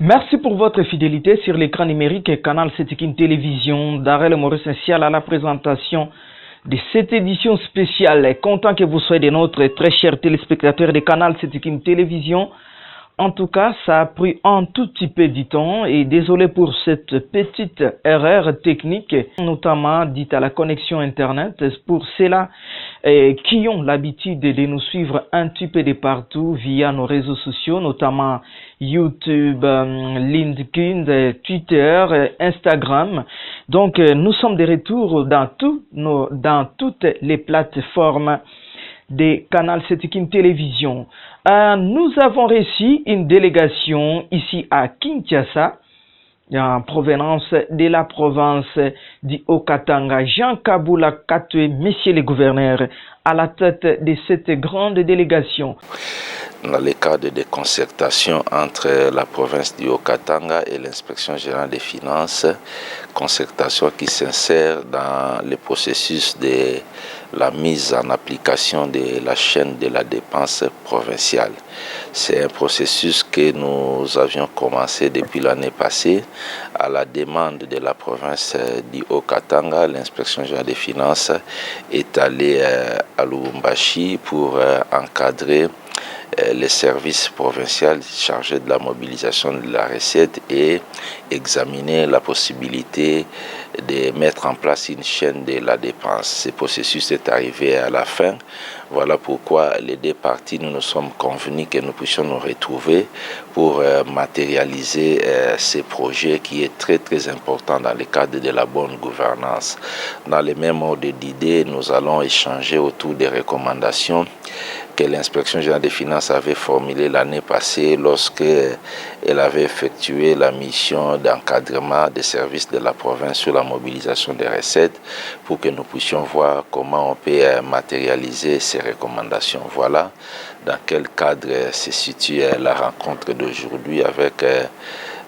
Merci pour votre fidélité sur l'écran numérique Canal 7 Télévision. Darrell Maurice Essentiel à la présentation de cette édition spéciale. Content que vous soyez de notre très chers téléspectateurs de Canal 7 Télévision. En tout cas, ça a pris un tout petit peu de temps et désolé pour cette petite erreur technique, notamment dite à la connexion Internet. Pour ceux-là qui ont l'habitude de nous suivre un petit peu de partout via nos réseaux sociaux, notamment YouTube, LinkedIn, Twitter, Instagram. Donc, nous sommes de retour dans toutes les plateformes de Canal 7 Télévision. Nous avons reçu une délégation ici à Kinshasa, en provenance de la province du Haut-Katanga. Jean Kabula Katwe, monsieur le gouverneur, à la tête de cette grande délégation. Dans le cadre de concertation entre la province du Haut-Katanga et l'inspection générale des finances, concertation qui s'insère dans le processus de la mise en application de la chaîne de la dépense provinciale. C'est un processus que nous avions commencé depuis l'année passée à la demande de la province du Haut-Katanga. L'inspection générale des finances est allée à Lubumbashi pour encadrer les services provinciaux chargés de la mobilisation de la recette et examiner la possibilité de mettre en place une chaîne de la dépense. Ce processus est arrivé à la fin. Voilà pourquoi les deux parties, nous nous sommes convenus que nous puissions nous retrouver pour matérialiser ces projets qui est très très important dans le cadre de la bonne gouvernance. Dans le même ordre d'idées, nous allons échanger autour des recommandations que l'inspection générale des finances avait formulées l'année passée lorsque elle avait effectué la mission d'encadrement des services de la province sur la mobilisation des recettes pour que nous puissions voir comment on peut matérialiser ces recommandations. Voilà dans quel cadre se situe la rencontre d'aujourd'hui avec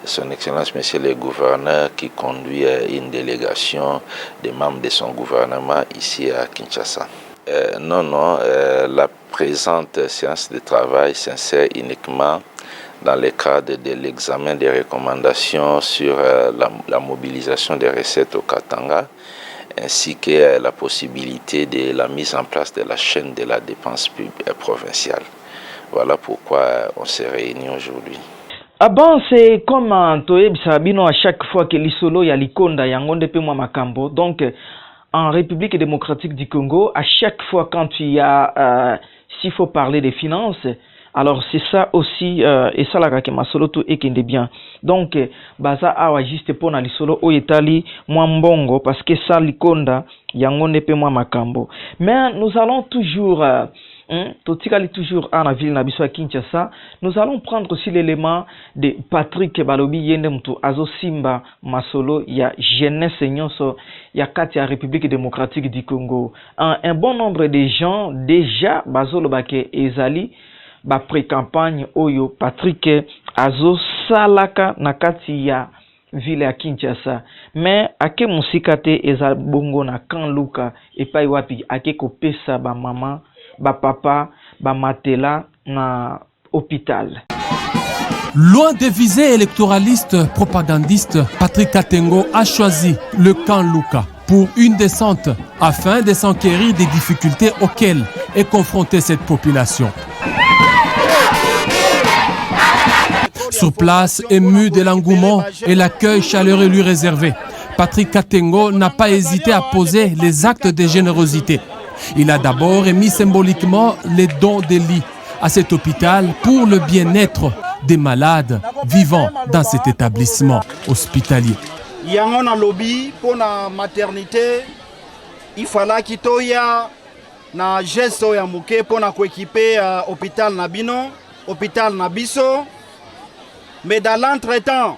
son Excellence Monsieur le Gouverneur qui conduit une délégation des membres de son gouvernement ici à Kinshasa. La présente séance de travail s'insère uniquement dans le cadre de l'examen des recommandations sur la mobilisation des recettes au Katanga, ainsi que la possibilité de la mise en place de la chaîne de la dépense provinciale. Voilà pourquoi on s'est réunis aujourd'hui. Ah bon, c'est comme Toeb Sabino à chaque fois que l'isolo ya likonda yangonde pe mwa makambo. Donc en République démocratique du Congo, à chaque fois quand il y a s'il faut parler des finances, alors c'est ça aussi et ça la kema solo to ekende bien. Donc baza awa juste pour na lisolo o etali mwa mbongo parce que ça likonda yangonde pe mwa makambo. Mais nous allons toujours toujours à la ville Nabiso à Kinshasa. Nous allons prendre aussi l'élément de Patrick Balobi Yendemtu Azo Simba Masolo, il y a jeunesse nyonso, il y a Katia République démocratique du Congo. Un bon nombre de gens déjà Bazolo Bake Ezali ba pré-campagne Oyo Patrick Azo Salaka Nakati ya ville à Kinshasa. Mais ake musikate eza bongo na kan luka epai wapi ake kopesa ba mama ba papa, ba matela na hôpital. Loin des visées électoralistes propagandistes, Patrick Katengo a choisi le camp Luka pour une descente afin de s'enquérir des difficultés auxquelles est confrontée cette population. Sur place, ému de l'engouement et l'accueil chaleureux lui réservé, Patrick Katengo n'a pas hésité à poser les actes de générosité. Il a d'abord émis symboliquement les dons de lits à cet hôpital pour le bien-être des malades vivant dans cet établissement hospitalier. Yango na lobby pour la maternité, il fallait qu'il y ait na geste ya muke pour équiper hôpital Nabino, hôpital Nabiso. Mais dans l'entretemps,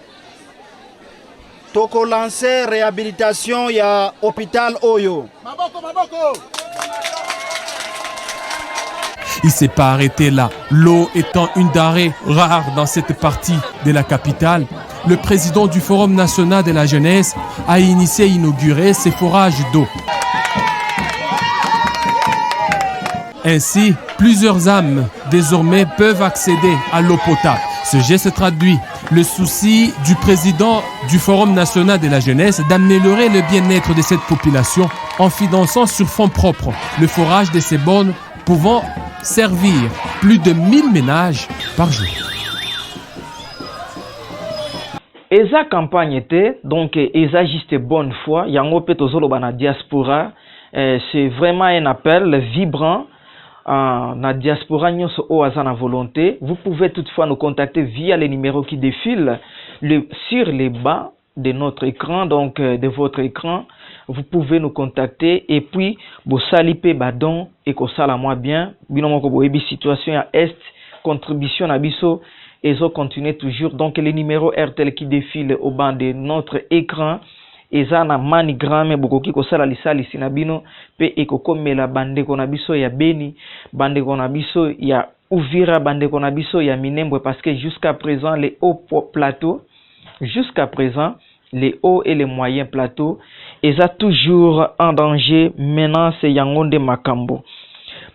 toko lancé réhabilitation ya hôpital Oyo. Maboko. Il ne s'est pas arrêté là. L'eau étant une denrée rare dans cette partie de la capitale, le président du Forum national de la jeunesse a initié et inauguré ces forages d'eau. Ainsi, plusieurs âmes désormais peuvent accéder à l'eau potable. Ce geste traduit Le souci du président du Forum national de la jeunesse d'améliorer le bien-être de cette population en finançant sur fonds propres le forage de ces bornes pouvant servir plus de 1000 ménages par jour. Eza campagne était donc eza juste bonne foi yango pe tozoloba na diaspora, c'est vraiment un appel vibrant na diaspora nyonso o aza na volonté. Vous pouvez toutefois nous contacter via les numéros qui défilent sur les bas de notre écran, donc de votre écran. Vous pouvez nous contacter et puis bosali pe badon et kosala moi bien bino moko boyebi situation ya est contribution na biso et zo continuer toujours. Donc les numéros RTL qui défilent au bas de notre écran eza na manigramme bokoki kosala lisali sinabino pe ekokomela bandeko na biso ya Beni, bandeko na biso ya Uvira, bandeko na biso ya Minembwe, parce que jusqu'à présent les hauts plateaux, jusqu'à présent les hauts et les moyens plateaux eza toujours en danger. Maintenant c'est Yangonde Makambo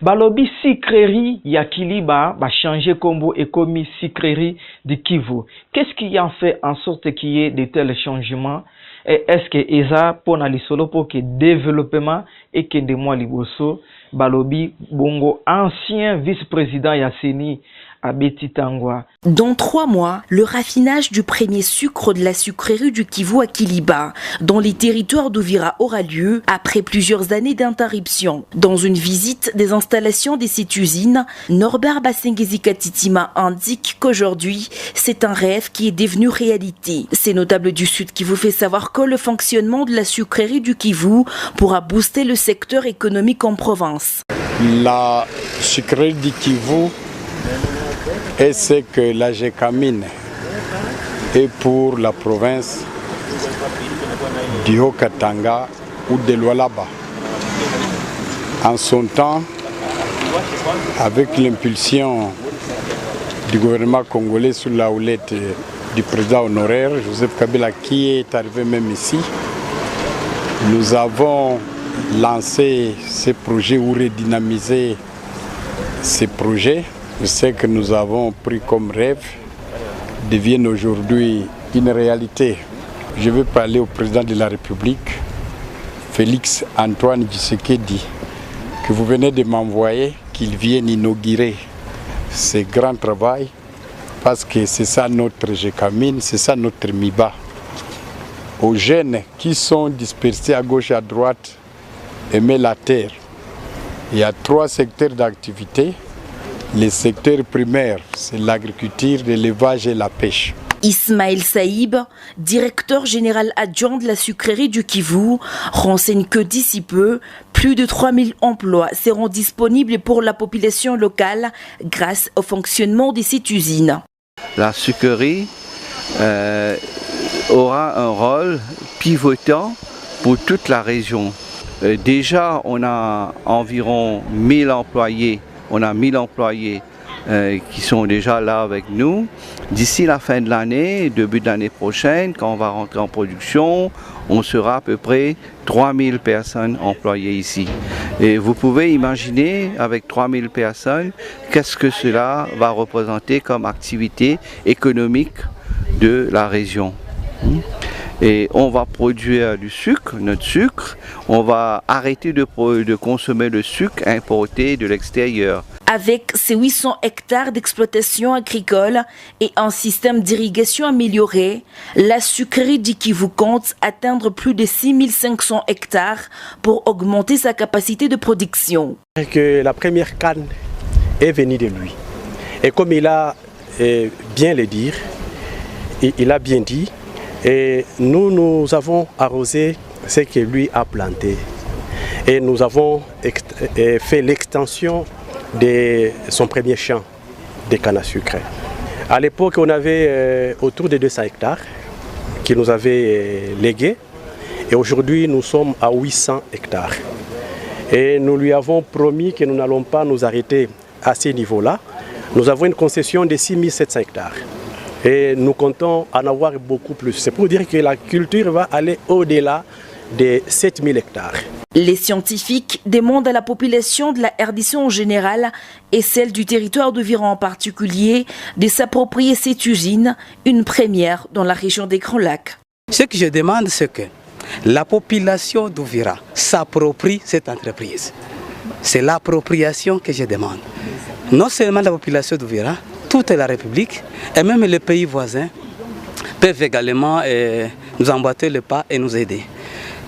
balobi Sucrerie ya Kiliba ba changer combo et commis Sucrerie de Kivu. Qu'est-ce qui a fait en sorte qu'il y ait de tels changements? Et est-ce que eza pona lisolo pour que développement et que de moi liboso balobi bongo ancien vice-président ya CENI Abeti Tangwa. Dans 3 mois, le raffinage du premier sucre de la sucrerie du Kivu à Kiliba, dans les territoires d'Uvira, aura lieu après plusieurs années d'interruption. Dans une visite des installations de cette usine, Norbert Basengezi Katitima indique qu'aujourd'hui, c'est un rêve qui est devenu réalité. Ces notables du Sud qui vous fait savoir que le fonctionnement de la sucrerie du Kivu pourra booster le secteur économique en province. La sucrerie du Kivu et c'est que la Gécamine est pour la province du Haut-Katanga ou de l'Oualaba. En son temps, avec l'impulsion du gouvernement congolais sous la houlette du président honoraire Joseph Kabila qui est arrivé même ici, nous avons lancé ces projets ou redynamisé ces projets. Je sais que nous avons pris comme rêve deviennent aujourd'hui une réalité. Je veux parler au président de la République, Félix Antoine Tshisekedi, que vous venez de m'envoyer, qu'il vienne inaugurer ce grand travail, parce que c'est ça notre Gécamine, c'est ça notre MIBA. Aux jeunes qui sont dispersés à gauche et à droite, aimer la terre. Il y a 3 secteurs d'activité. Les secteurs primaires, c'est l'agriculture, l'élevage et la pêche. Ismaël Saïb, directeur général adjoint de la sucrerie du Kivu, renseigne que d'ici peu, plus de 3000 emplois seront disponibles pour la population locale grâce au fonctionnement de cette usine. La sucrerie aura un rôle pivotant pour toute la région. Déjà, on a environ 1000 employés. On a 1000 employés qui sont déjà là avec nous. D'ici la fin de l'année, début de l'année prochaine, quand on va rentrer en production, on sera à peu près 3000 personnes employées ici. Et vous pouvez imaginer, avec 3000 personnes, qu'est-ce que cela va représenter comme activité économique de la région. Et on va produire du sucre, notre sucre. On va arrêter de consommer le sucre importé de l'extérieur. Avec ses 800 hectares d'exploitation agricole et un système d'irrigation amélioré, la sucrerie du Kivu compte atteindre plus de 6500 hectares pour augmenter sa capacité de production. Que la première canne est venue de lui. Et comme il a bien le dire, il a bien dit, et nous avons arrosé ce que lui a planté. Et nous avons fait l'extension de son premier champ de canne à sucre. À l'époque, on avait autour de 200 hectares qui nous avaient légués. Et aujourd'hui, nous sommes à 800 hectares. Et nous lui avons promis que nous n'allons pas nous arrêter à ce niveau-là. Nous avons une concession de 6700 hectares. Et nous comptons en avoir beaucoup plus. C'est pour dire que la culture va aller au-delà de 7000 hectares. Les scientifiques demandent à la population de la RDC en général et celle du territoire d'Uvira en particulier de s'approprier cette usine, une première dans la région des Grands Lacs. Ce que je demande, c'est que la population d'Uvira s'approprie cette entreprise. C'est l'appropriation que je demande. Non seulement la population d'Uvira, toute la République et même les pays voisins peuvent également nous emboîter le pas et nous aider.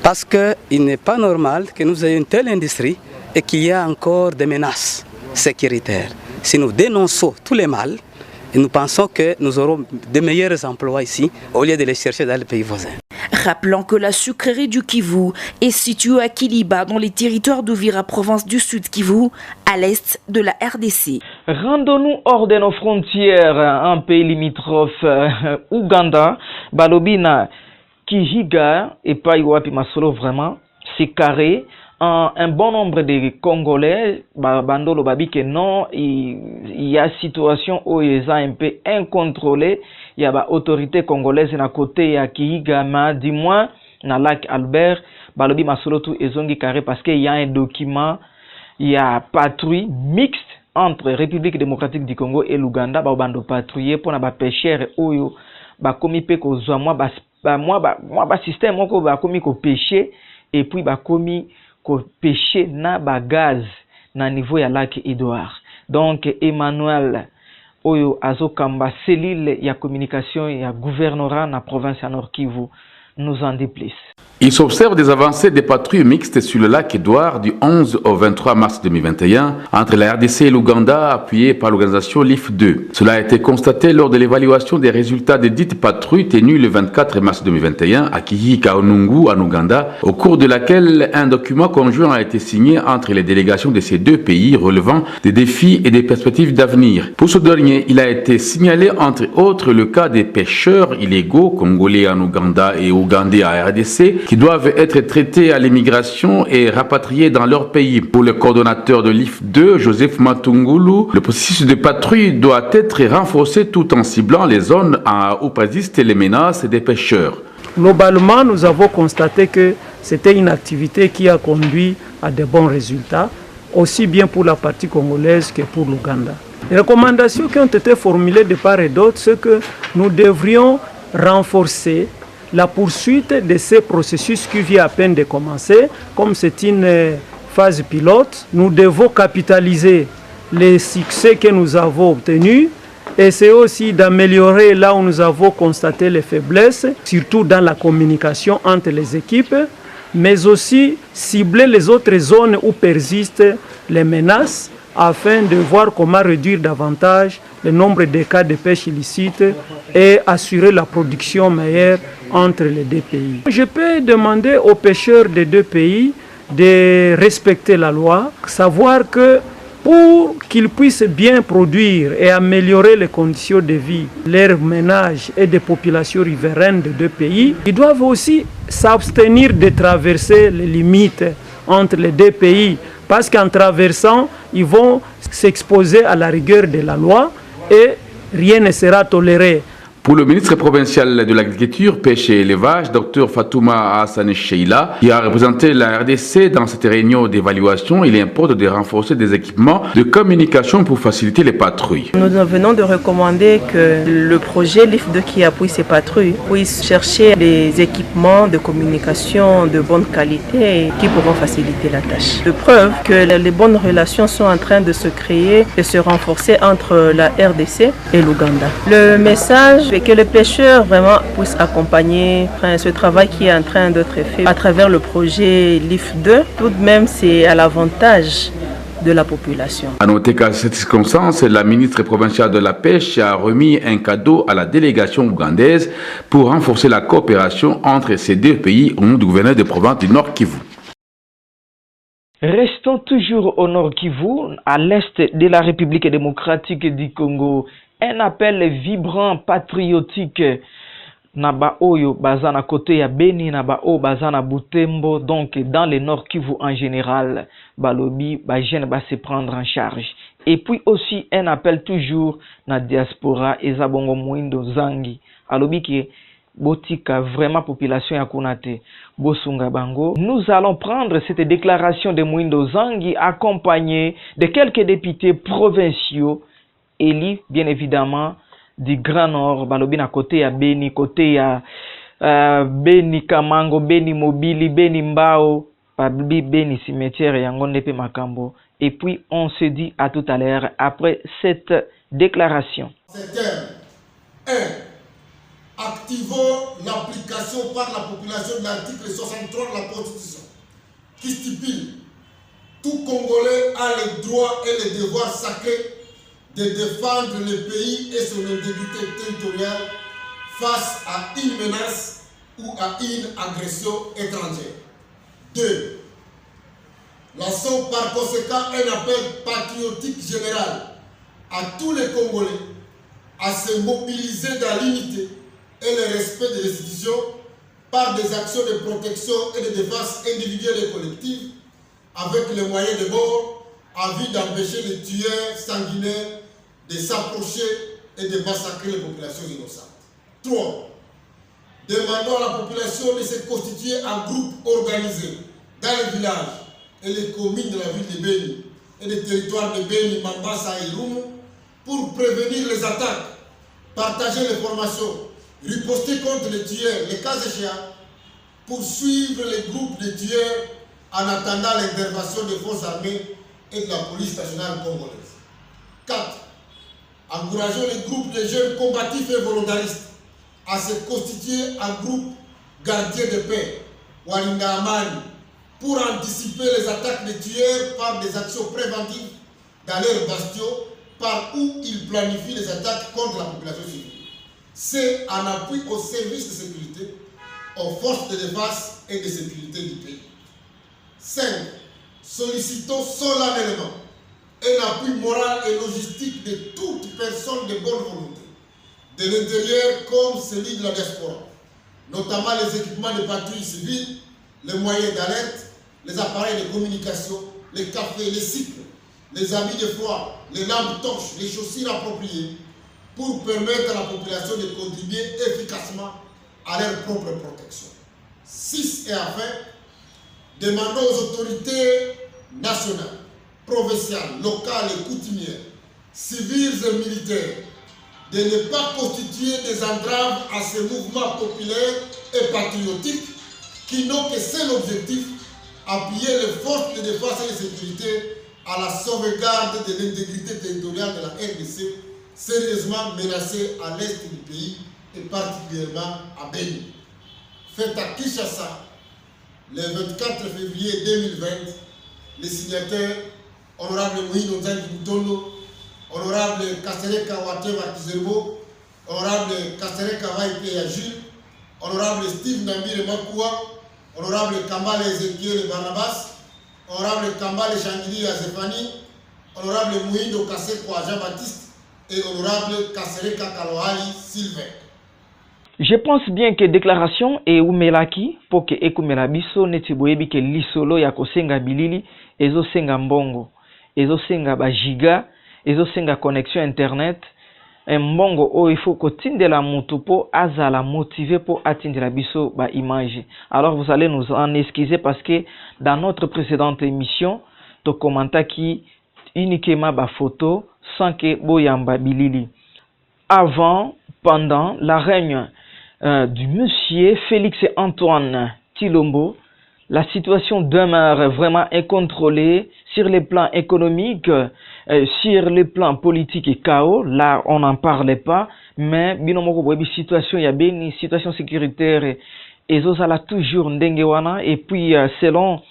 Parce qu'il n'est pas normal que nous ayons une telle industrie et qu'il y a encore des menaces sécuritaires. Si nous dénonçons tous les mal, nous pensons que nous aurons de meilleurs emplois ici au lieu de les chercher dans les pays voisins. Rappelons que la sucrerie du Kivu est située à Kiliba dans les territoires d'Uvira, province du Sud Kivu, à l'est de la RDC. Rendons-nous hors de nos frontières, un pays limitrophe, Ouganda, Balobina, Kihiga et Paiwapi Masolo, vraiment, c'est carré. Un bon nombre de Congolais, Bandolo Babi, que non, il y a situation où ils sont un peu incontrôlés. Il y a autorité congolaise à côté à Kihigama, du moins, dans le lac Albert, Balobi Masolo tout ezongi carré parce qu'il y a un document, il y a patrouille mixte entre République démocratique du Congo et l'Ouganda, bando patrouiller pour na pêcheurs oyo ba komi pe ko zo moi système moko ba komi ko pêcher et puis ba komi ko pêcher na ba gaz na niveau ya lac Edouard. Donc Emmanuel oyo azokamba cellule ya communication ya gouvernorat na province ya Nord Kivu nous en dit plus. Il s'observe des avancées des patrouilles mixtes sur le lac Édouard du 11 au 23 mars 2021 entre la RDC et l'Ouganda appuyée par l'organisation LIF2. Cela a été constaté lors de l'évaluation des résultats des dites patrouilles tenues le 24 mars 2021 à Kihika-Onungu en Ouganda, au cours de laquelle un document conjoint a été signé entre les délégations de ces deux pays relevant des défis et des perspectives d'avenir. Pour ce dernier, il a été signalé entre autres le cas des pêcheurs illégaux congolais en Ouganda et ougandais à RDC qui doivent être traités à l'immigration et rapatriés dans leur pays. Pour le coordonnateur de l'IF2, Joseph Matungulu, le processus de patrouille doit être renforcé tout en ciblant les zones où persistent les menaces des pêcheurs. Globalement, nous avons constaté que c'était une activité qui a conduit à de bons résultats, aussi bien pour la partie congolaise que pour l'Ouganda. Les recommandations qui ont été formulées de part et d'autre, c'est que nous devrions renforcer la poursuite de ces processus qui vient à peine de commencer. Comme c'est une phase pilote, nous devons capitaliser les succès que nous avons obtenus, essayer aussi d'améliorer là où nous avons constaté les faiblesses, surtout dans la communication entre les équipes, mais aussi cibler les autres zones où persistent les menaces afin de voir comment réduire davantage le nombre de cas de pêche illicite et assurer la production meilleure entre les deux pays. Je peux demander aux pêcheurs des deux pays de respecter la loi, savoir que pour qu'ils puissent bien produire et améliorer les conditions de vie, leurs ménages et des populations riveraines des deux pays, ils doivent aussi s'abstenir de traverser les limites entre les deux pays, parce qu'en traversant, ils vont s'exposer à la rigueur de la loi et rien ne sera toléré. Pour le ministre provincial de l'Agriculture, Pêche et Élevage, Dr Fatouma Hassan Sheila, qui a représenté la RDC dans cette réunion d'évaluation, il importe de renforcer des équipements de communication pour faciliter les patrouilles. Nous venons de recommander que le projet LIF2 qui appuie ces patrouilles puisse chercher des équipements de communication de bonne qualité qui pourront faciliter la tâche. De preuve que les bonnes relations sont en train de se créer et se renforcer entre la RDC et l'Ouganda. Le message et que les pêcheurs vraiment puissent accompagner ce travail qui est en train d'être fait à travers le projet LIF2. Tout de même, c'est à l'avantage de la population. À noter qu'à cette circonstance, la ministre provinciale de la Pêche a remis un cadeau à la délégation ougandaise pour renforcer la coopération entre ces deux pays au nom du gouverneur de province du Nord Kivu. Restons toujours au Nord Kivu, à l'est de la République démocratique du Congo. Un appel vibrant, patriotique, Naba Oyo, Bazana côté ya Beni, Naba O, Bazana Butembo, donc dans le Nord Kivu en général, Balobi, Bajen va se prendre en charge. Et puis aussi un appel toujours na diaspora, Ezabongo Mwindo Zangi, Alobi qui botika vraiment population ya kunate bosunga bango. Nous allons prendre cette déclaration de Mwindo Zangi accompagnée de quelques députés provinciaux élus bien évidemment du Grand Nord, balobi na côté ya Beni, côté ya Beni Kamango, Beni Mobili, Beni Mbao, Beni Cimetière et Ngonde pe Makambo. Et puis on se dit à tout à l'heure après cette déclaration. Activons l'application par la population de l'article 63 de la Constitution qui stipule tout Congolais a le droit et le devoir sacré de défendre le pays et son intégrité territoriale face à une menace ou à une agression étrangère. 2. Lançons par conséquent un appel patriotique général à tous les Congolais à se mobiliser dans l'unité et le respect des institutions par des actions de protection et de défense individuelle et collective avec les moyens de bord en vue d'empêcher les tueurs sanguinaires de s'approcher et de massacrer les populations innocentes. 3. Demandons à la population de se constituer en groupe organisé dans les villages et les communes de la ville de Beni et des territoires de Beni, Mambasa et Irumu pour prévenir les attaques, partager les formations, riposter contre les tueurs, les cas échéants, poursuivre les groupes de tueurs en attendant l'intervention des forces armées et de la police nationale congolaise. 4. Encourageons les groupes de jeunes combatifs et volontaristes à se constituer en groupe gardien de paix, Walinga Amani, pour anticiper les attaques des tueurs par des actions préventives dans leurs bastions par où ils planifient les attaques contre la population civile. C'est en appui aux services de sécurité, aux forces de défense et de sécurité du pays. 5. Sollicitons solennellement un appui moral et logistique de toute personne de bonne volonté, de l'intérieur comme celui de la diaspora, notamment les équipements de patrouille civile, les moyens d'alerte, les appareils de communication, les cafés, les cycles, les habits de froid, les lampes torches, les chaussures appropriées, pour permettre à la population de contribuer efficacement à leur propre protection. 6. Et enfin, demandons aux autorités nationales, provinciales, locales et coutumières, civiles et militaires, de ne pas constituer des entraves à ces mouvements populaires et patriotiques qui n'ont que seul objectif appuyer les forces de défense et de sécurité à la sauvegarde de l'intégrité territoriale de la RDC, sérieusement menacée à l'est du pays et particulièrement à Beni. Fait à Kinshasa, le 24 février 2020, les signataires, honorable Mwindo Zangi Butondo, honorable Kasereka Wateva Kizerbo, honorable Kasereka Waipea Jules, honorable Steve Nambire Makua, honorable Kambale Ezekiel Barnabas, honorable Kambale Shangili Azefani, honorable Mwindo Kasekwa Jean-Baptiste et honorable Kasereka Kalohali Sylvain. Je pense bien que déclaration et umelaki pour que ekumela biso neti boyebi ke lisolo ya kosenga bilili ezo senga mbongo, ezo senga ba giga, ezo senga connexion internet, mbongo o il faut kotindela mutu po azala motivé pour atindela biso ba image. Alors vous allez nous en excuser parce que dans notre précédente émission to commenta qui uniquement ba photo sans que boyamba bilili. Avant, pendant la règne du monsieur Félix Antoine Tshilombo, la situation demeure vraiment incontrôlée sur les plans économiques, sur les plans politiques et chaos. Là, on n'en parlait pas, mais situation y a une situation sécuritaire et zozala toujours ndengewana. Et puis selon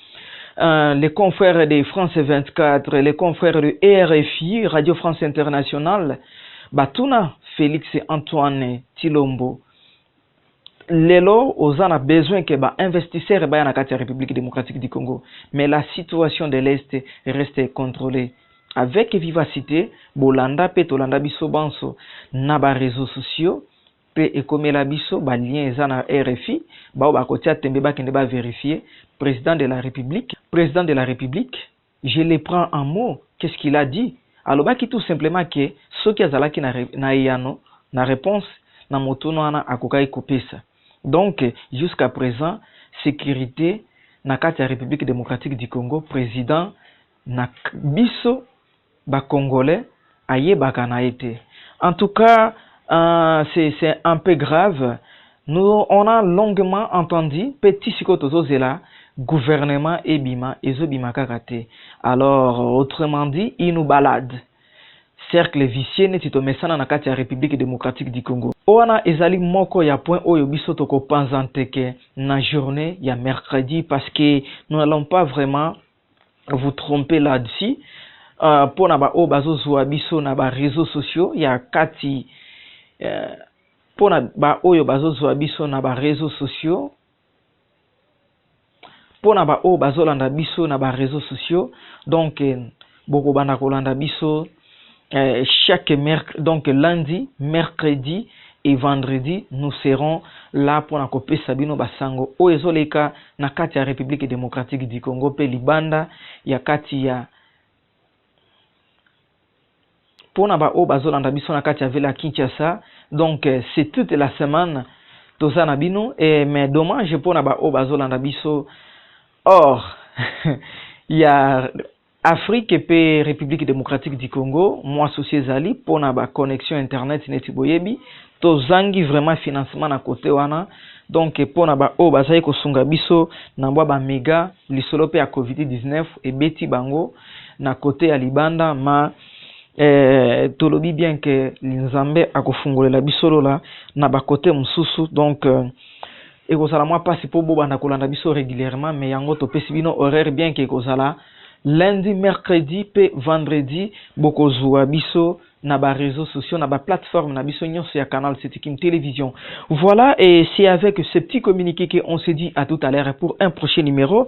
les confrères de France 24, les confrères de RFI, Radio France Internationale, Batuna Félix Antoine Tshilombo lelo ozana besoin que ba investisseurs ba na kati ya République démocratique du Congo, mais la situation de l'Est reste contrôlée avec vivacité. Bolanda pe tolanda biso banso na ba réseaux sociaux pe ekomela biso ba lien ezana RFI ba ba kotia tembe ba kende ba vérifier président de la République, je les prends en mots. Qu'est-ce qu'il a dit? Alors ba ki tout simplement que ceux qui azalaki na yano na réponse na motono ana akokai kopesa. Donc jusqu'à présent sécurité na kati ya République démocratique du Congo, président na biso ba congolais ayebaka na été. En tout cas c'est un peu grave. Nous on a longuement entendu petit sikotozo zela gouvernement ebima ezobima kakate. Alors autrement dit, il nous balade. Cercle vicieux netito mesana na kati ya République démocratique du Congo. Oana ezali moko ya point oyo biso toko panzanteke na journée ya mercredi parce que nous n'allons pas vraiment vous tromper là-dessus. Pour na ba o bazo zwa biso na ba réseaux sociaux ya kati pour na ba oyo bazo zwa biso na ba réseaux sociaux. Pour na ba o bazo landa biso na ba réseaux sociaux. Donc boko banda kolanda biso chaque donc lundi, mercredi et vendredi, nous serons là pour la copie Sabino Basango. O ezoleka na kati ya République démocratique du Congo pe libanda ya kati ya pour na ba o bazolanda biso na kati ya vila Kinshasa. Donc c'est toute la semaine toza na bino et mais dommage pour na ba o bazolanda biso. Or il y a Afrique et République démocratique du Congo, moi associé Zali, pour na ba connexion internet netiboyebi, to zangi vraiment financement na côté wana. Donc pour na ba o bazai ko sunga biso na ba méga lisolo pe ya COVID-19 et beti bango na côté ya libanda ma tolobi bien que l'inzambe akofungolela biso la na ba côté mususu. Donc et kozala moi pas pour boba na kolanda biso régulièrement mais yango to pesi bino horaire bien que kozala lundi, mercredi, pe vendredi, boko zwa biso na ba réseaux sociaux, na ba plateforme, na biso nyonso ya canal Setikim Télévision. Voilà, et c'est avec ce petit communiqué qu'on se dit à tout à l'heure pour un prochain numéro.